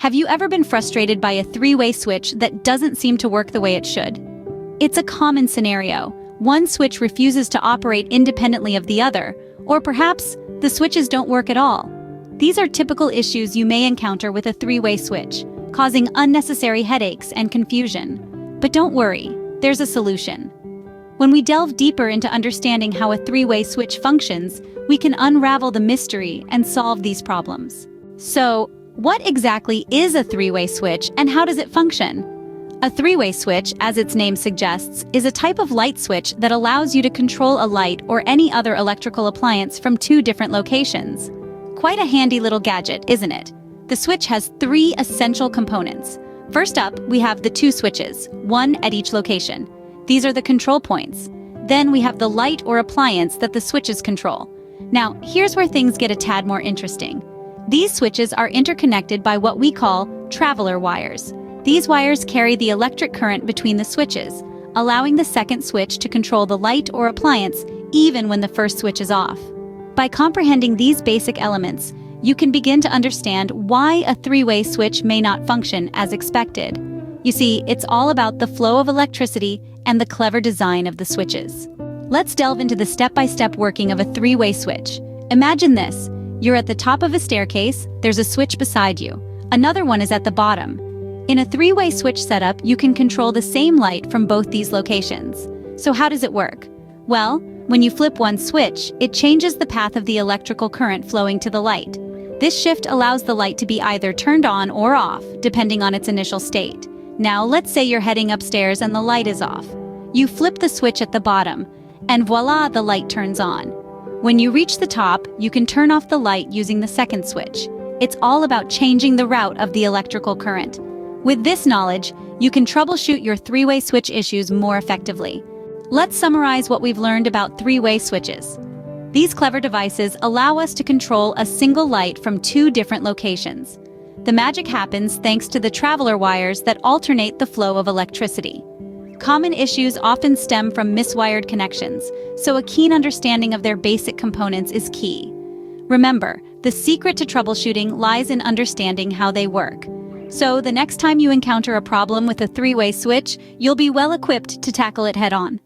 Have you ever been frustrated by a three-way switch that doesn't seem to work the way it should? It's a common scenario. One switch refuses to operate independently of the other, or perhaps the switches don't work at all. These are typical issues you may encounter with a three-way switch, causing unnecessary headaches and confusion. But don't worry, there's a solution. When we delve deeper into understanding how a three-way switch functions, we can unravel the mystery and solve these problems. So, what exactly is a three-way switch and how does it function? A three-way switch, as its name suggests, is a type of light switch that allows you to control a light or any other electrical appliance from two different locations. Quite a handy little gadget, isn't it? The switch has three essential components. First up, we have the two switches, one at each location. These are the control points. Then we have the light or appliance that the switches control. Now, here's where things get a tad more interesting. These switches are interconnected by what we call traveler wires. These wires carry the electric current between the switches, allowing the second switch to control the light or appliance even when the first switch is off. By comprehending these basic elements, you can begin to understand why a three-way switch may not function as expected. You see, it's all about the flow of electricity and the clever design of the switches. Let's delve into the step-by-step working of a three-way switch. Imagine this. You're at the top of a staircase, there's a switch beside you. Another one is at the bottom. In a three-way switch setup, you can control the same light from both these locations. So how does it work? Well, when you flip one switch, it changes the path of the electrical current flowing to the light. This shift allows the light to be either turned on or off, depending on its initial state. Now, let's say you're heading upstairs and the light is off. You flip the switch at the bottom, and voila, the light turns on. When you reach the top, you can turn off the light using the second switch. It's all about changing the route of the electrical current. With this knowledge, you can troubleshoot your three-way switch issues more effectively. Let's summarize what we've learned about three-way switches. These clever devices allow us to control a single light from two different locations. The magic happens thanks to the traveler wires that alternate the flow of electricity. Common issues often stem from miswired connections, so a keen understanding of their basic components is key. Remember, the secret to troubleshooting lies in understanding how they work. So the next time you encounter a problem with a three-way switch, you'll be well equipped to tackle it head-on.